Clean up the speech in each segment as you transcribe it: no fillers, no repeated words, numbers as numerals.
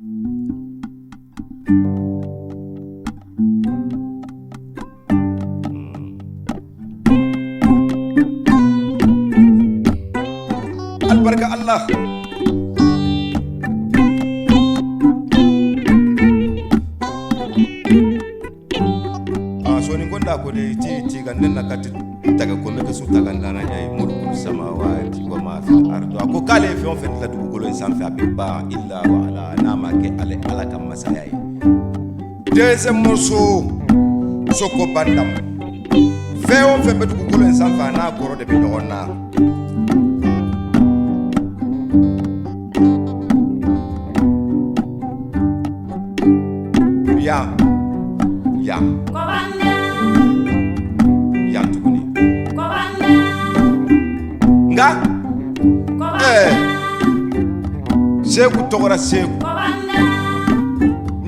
Albarka Allah. So ni gonda ko de ti gannan na kat daga ko me kasu daga ndana nyai mulku samawati wa ma fil ardi ko kale fi on fet la du ko len san fa bi ba illa wa ala nama ke ale ala kam masayai deuxième morceau soko bandam fe on fe be du ko len san fa na goro de bi dogona ya nga Seku togora Seku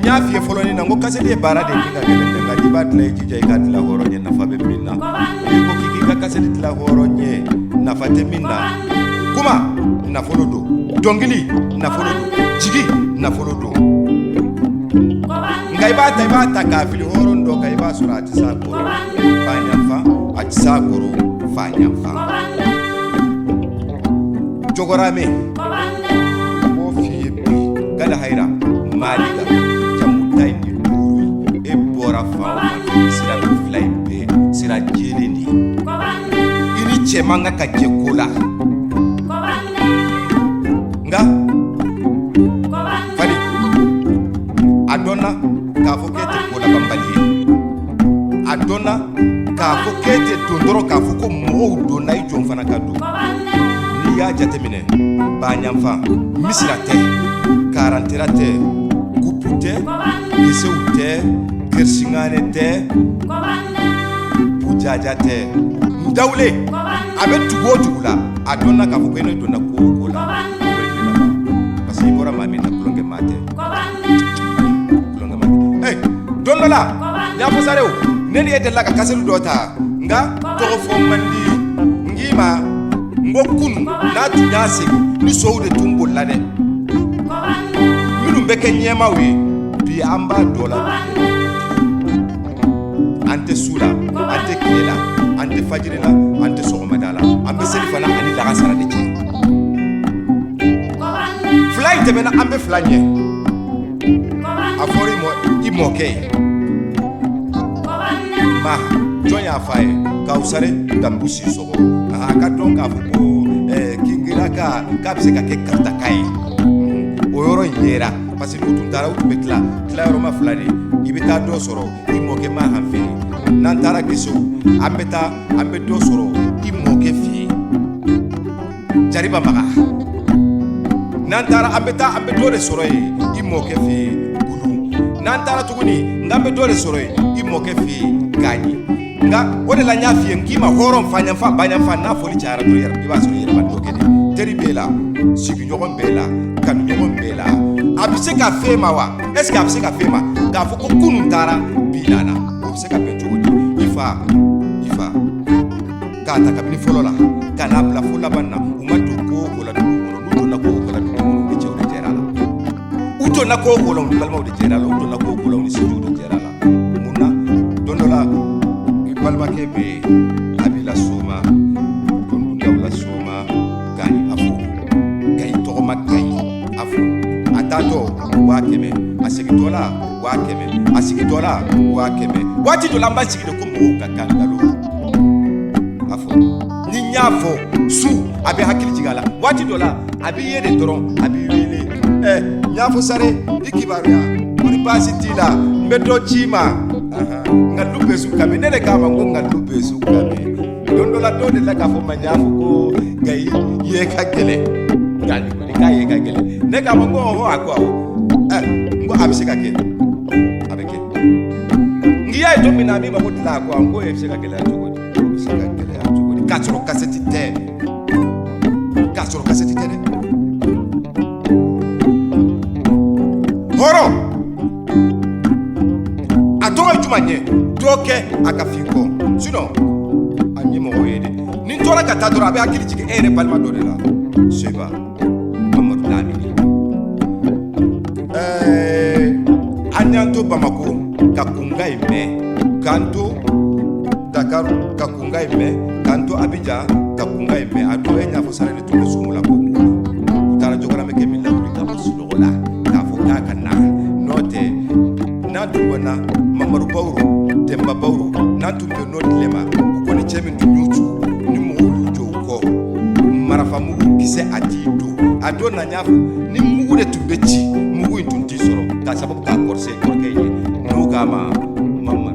nya fiye folo ni nango kase de bara de kinga gelende nga di batla jija ikatla horonye nafa be minna ko kiki ka kase de tla horonye nafa te minna kuma na folo do dongili na folo do jigi na folo do nga ibata ka fili horon do ka iba surati sakoro fanyafa ati sakoro fanyafa jogorame mo fiye bi gala haira maliga jamutai ni duru e bora fa sira fly be sira jeleni ini chemanga ka jekola nga fali adona ka fokete kola bambali adona ka fokete tondoro ka foko mo dona ijon fana kadu ya jatemine banyamfa misirate karantirate kupute giseute kersingane te pujajate ndawle abe tugo tugula adona ka fokene dona kokola parce que bora mami na kulonge mate hey donnola nya fosareu neni edella ka kaselu dota nga to fo mandi ngima ngokunu na tunyase ni soude tumbola de minu mbeke nyema we bi amba dola ante sula ante kela ante fajirina ante sogomadala ambe selifana ani laga sara de ci flight bena ambe flanye afori mo imoke ma jonya fae kausare dambusi sogo ka don ka fuko kingira ka bise ka ke karta kai o yoro yera parce que tout tara ou betla claro ma flani ibita do soro imoke ma hanfi nan tara giso ambe do soro imoke fi jariba maga nan tara ambe do de soro imoke fi gulu nan tara tuguni ngambe do de soro imoke fi gani nga wode la nyafie ngima horon fanya fa banya fa na foli chara to yer biba so yer ban dokede teri bela sigi nyogon bela kan nyogon bela abise ka fema wa est ce que abise ka fema ga fo ko kunu tara bilana abise ka pencho wodi ifa ka ta kabini folola kana bla fola banna umatu ko ko la du na ko la du ni chewde jerala uto na ko ko la ni balma de jerala uto na ko ko la ni suju de jerala munna dondola balma kebe abila soma kondunda la soma gani afu gai toma gai afu atato wakeme asigitola wakeme wati to lamba sigito ko mo kakangalo afu ni nyafo su abi hakili jigala wati dola abi yede toron abi wele nyafo sare ikibaruya uri pasitila mbedo chima ngalupe su kame nene kama ngo ngalupe su kame dondola dode la ka fo manyafu ko gai ye kagele ngani ko ni kai ye kagele ne kama ngo ho akwa ngo abiseka ke abeke ngiya to mina mi ba ko tla akwa ngo abiseka ke la tugodi abiseka ke la tugodi katro kaseti te horo atoka jumanye doke akafiko sino anye mo wede ni tora kata dora abe akili jike ere palma dore la seba Mamadou Lamini nanto Bamako ka kunga ime kanto Dakar ka kunga ime kanto Abidjan ka kunga ime ado enya fo sare ni tulo sumula ko utara jogora me kemilla ka musulola ka fo ka kana note nanto wana Mamaru Bawro Demba Bawro nanto be no dilema ko ni chemi nyutu ni mo jo ko marafamu kise atido ado na nyafu ni mugu de tubechi mugu intunti soro ka sababu ka korse korke no kama mama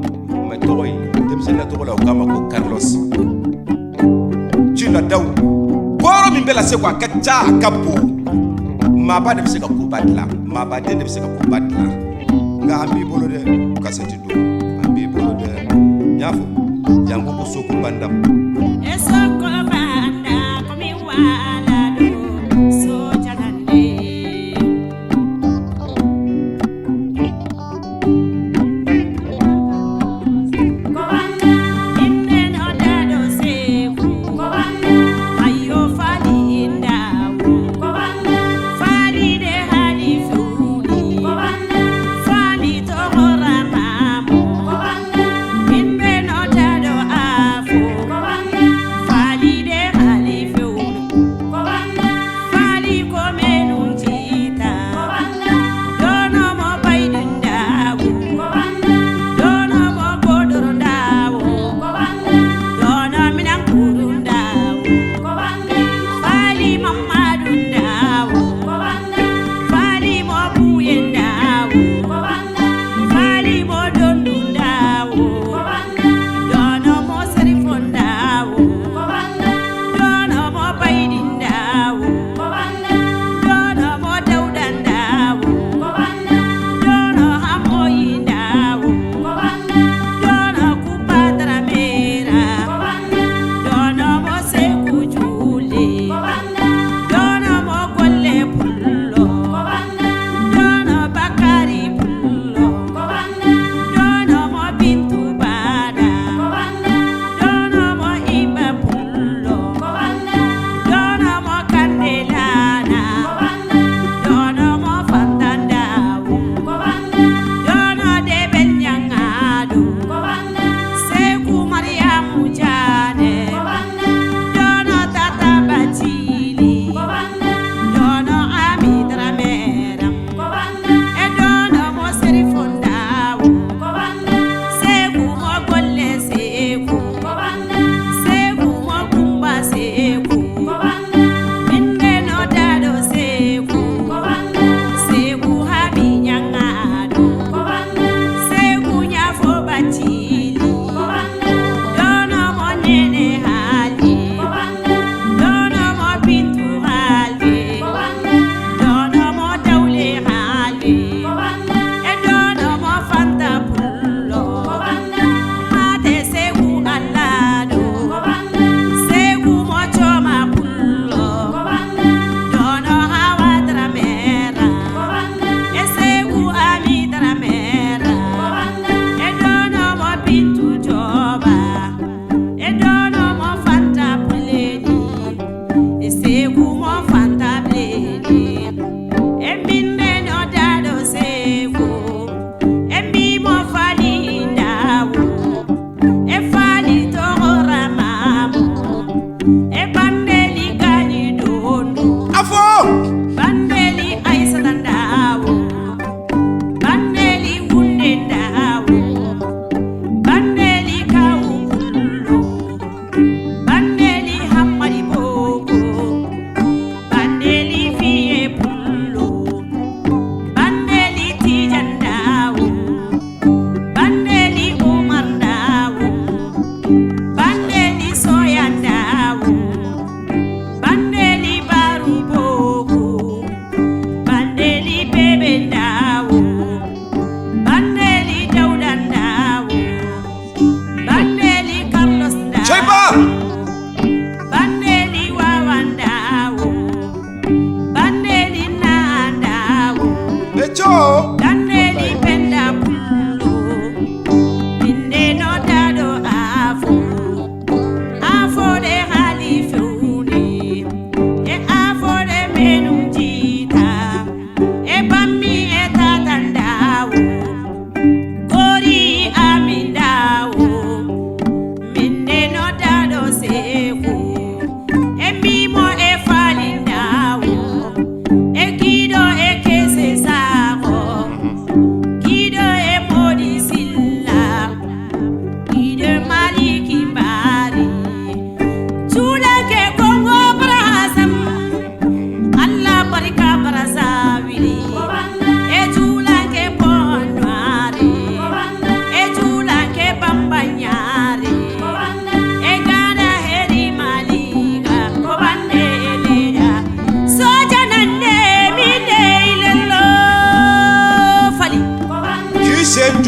matoy dem sena to la kama ko Carlos chila daw boro min bela se ko akacha akapo maba de se ko batla maba de se ko batla nga ambi bolo de kaseti do ambi bolo de nyafu yango ko soko bandam esoko banda ko mi wala do so jalande ko banda inne no dado se ko banda ayo fali inda ko banda fali de hali fuli ko banda fali to horama ko banda inne no dado afo ko banda fali de hali fuli ko banda fali ko menunjita ko banda dono mo baydinda ko banda dono mo bodorunda ko banda dono minan kurunda ko banda fali mamadunda ko banda fali mo buyenda ko banda fali mo dondunda ko banda dono mo serifonda ko banda dono mo baydinda ko banda dono mo dawdanda ko banda dono hamoyinda ko banda dono kupadra mera ko banda dono mo seku jule ko banda dono mo golle pullo ko banda dono bakari pullo ko banda dono mo bintu bada ko banda dono mo iba pullo ko banda dono mo kandelana ko banda dono mo fandanda ko banda dono de benyangado ko banda seku mariamu jane ko banda dono tata batili ko banda dono amidra meram ko banda e dono mo serifonda ko banda seku mo golle seku ko banda seku mo kumba seku ko banda minne no dado seku ko banda seku habi nyangado ko banda seku nyafo batili ko banda dono mo nene hali ko banda dono mo bintu hali ko banda dono mo dawle hali ko banda e dono mo fanta pullo ko banda mate seku allado ko banda seku mo choma pullo ko banda dono hawa tramera ko banda e seku ami tramera ko banda e dono mo bintu joba e dono mo fanta pleni e seku mo fanta pleni e minne no dado seku e mi mo fali ndawo e fali to horamamu e bandeli gani dondo afo bandeli aisata ndawo bandeli wunde ndawo bandeli kawu pullo bandeli hammadi boko bandeli fiye pullo bandeli tijan ndawo bandeli umar ndawo bandeli soya ndawo bandeli baru boko bandeli bebe ndawo bandeli dawda ndawo bandeli Carlos Cheba ndawo bandeli wawa ndawo bandeli na ndawo Lecho bandeli penda pullo minne no dado afo afo de hali funi e afo de menunjita e bambi e tatandawo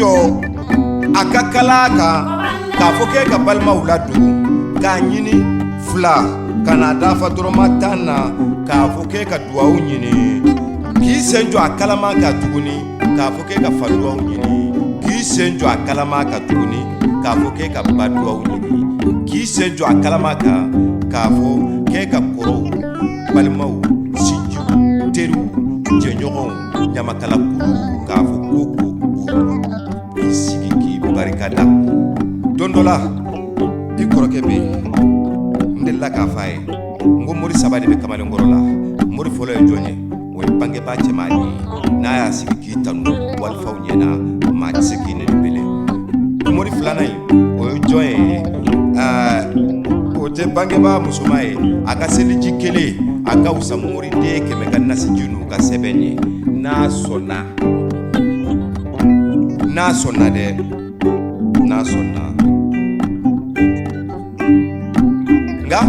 jɔ a ka kala kan k'a fɔ k'e ka balimaw ladon k'a ɲini fila ka na dafa dɔrɔma 10 na k'a fɔ k'e ka duwawu ɲini k'i sen jɔ a kalama kan tuguni k'a fɔ k'e ka fa duwawu ɲini k'i sen jɔ a kalama kan tuguni k'a fɔ k'e ka ba duwawu ɲini k'i sen jɔ a kalama kan k'a fɔ k'e ka kɔrɔw balimaw sinjiw teriw jɛɲɔgɔnw ɲamakalakulu k'a fɔ ko k'i sigi k'i barikada don dɔ la i kɔrɔkɛ bɛ yen n delila k'a fɔ a ye n ko mori 3 de bɛ kamalenkɔrɔ la mori fɔlɔ ye jɔn ye o ye bangebaa cɛman ye n'a y'a sigi k'i tanu walifaw ɲɛna maa tɛ se k'i nɛnibele mori 2nan in o ye jɔn ye o tɛ bangebaa musoman ye a ka seliji kelen a ka wusa moriden 100 ka nasiji n'u ka sɛbɛn ye n'a sɔnna dɛ n'a sɔnna nka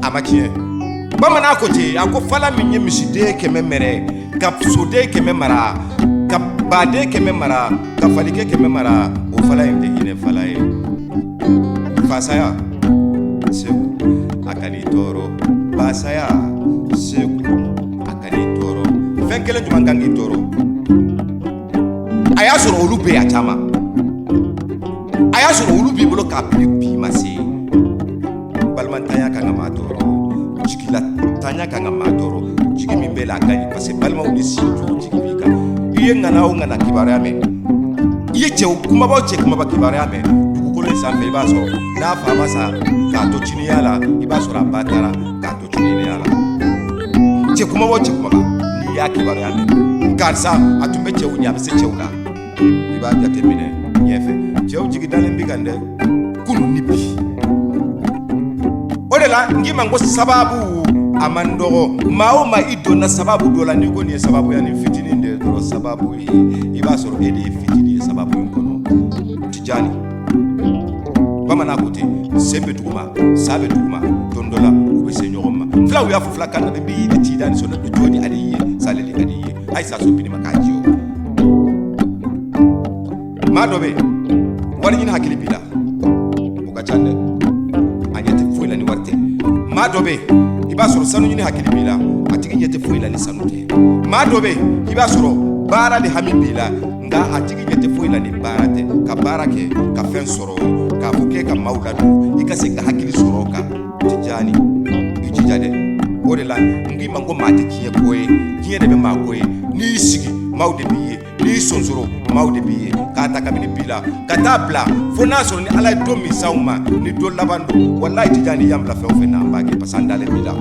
a ma tiɲɛ bamanan ko ten a ko fala min ye misiden 100 mɛrɛ ka soden 100 mara ka baden 100 mara ka falikɛ 100 mara o fala in tɛ hinɛ fala ye fasaya segu a ka n'i tɔɔrɔ basaya segu a ka n'i tɔɔrɔ fɛn kelen jumɛn kan k'i tɔɔrɔ a y'a sɔrɔ olu bɛ a caman a y'a sɔrɔ olu b'i bolo k'a pili bi ma se balimantanya kan ka maa tɔɔrɔ jigilatanya kan ka maa tɔɔrɔ jigi min bɛ la a ka ɲi parce que balimaw ni sinjiw jigi b'i kan i ye ŋana o ŋana kibaruya mɛn i ye cɛ kumaba kibaruya mɛn dugukolo in sanfɛ i b'a sɔrɔ n'a fa ma sa k'a to ciniya la i b'a sɔrɔ a ba taara k'a to cininiya la cɛ kumaba n'i y'a kibaruya mɛn karisa a tun bɛ cɛw ɲɛ a bɛ se cɛw la i b'a jateminɛ ɲɛfɛ cɛw jigi dalen bi kan dɛ kunun ni bi o de la n k'i ma ko sababu a man dɔgɔ maa o maa i donna sababu dɔ la n'i ko nin ye sababuya nin fitinin de dɔrɔn sababu ye i b'a sɔrɔ e de ye fitinin ye sababu in kɔnɔ Tijani bamanan ko ten sen bɛ duguma sa bɛ duguma don dɔ la u bɛ se ɲɔgɔn ma filaw y'a fɔ filakan na bɛ yiri Tijani sɔnna bi jɔ di ale ye saleli ka di ye a ye sa so binima k'a ji o maa dɔ bɛ yen wari ɲini hakili b'i la o ka ca dɛ a ɲɛ tɛ foyi la ni wari tɛ maa dɔ bɛ yen i b'a sɔrɔ sanu ɲini hakili b'i la a tigi ɲɛ tɛ foyi la ni sanu tɛ maa dɔ bɛ yen i b'a sɔrɔ baara de hami b'i la nka a tigi ɲɛ tɛ foyi la ni baara tɛ ka baara kɛ ka fɛn sɔrɔ k'a fɔ k'e ka maaw ladon i ka se ka hakili sɔrɔ o kan Tijani i jija dɛ o de la n k'i ma ko maa tɛ diɲɛ ko ye diɲɛ de bɛ maa ko ye n'i y'i sigi maaw de b'i ye n'i y'i sonsoro maaw de b'i ye k'a ta kabini bi la ka taa bila fo n'a sɔrɔ ni ala ye don min s'anw ma ni don laban don walayi Tijani y'an bila fɛn o fɛn na an b'a kɛ parce que an dalen b'i la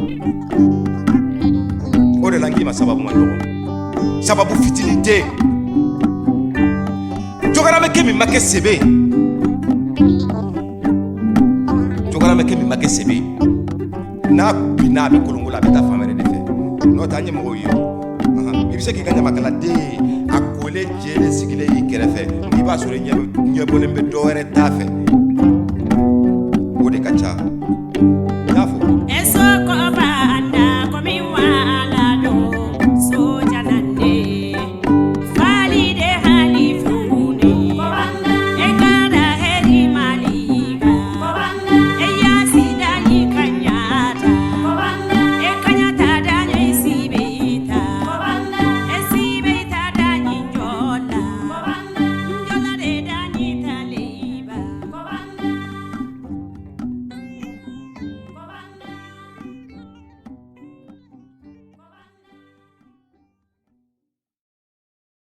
o de la n k'i ma sababu ma nɔgɔ sababu fitinin tɛ jogaramɛkɛ min ma kɛ sebe jogaramɛkɛ min ma kɛ sebe n'a binna a bɛ kolonko la a bɛ taa fan wɛrɛ de fɛ n'o tɛ an ye mɔgɔw ye i bɛ se k'i ka ɲamakaladen a kolen jɛlen sigilen y'i kɛrɛfɛ i b'a sɔrɔ ɲɛbɔlen bɛ dɔ wɛrɛ t'a fɛ o de ka ca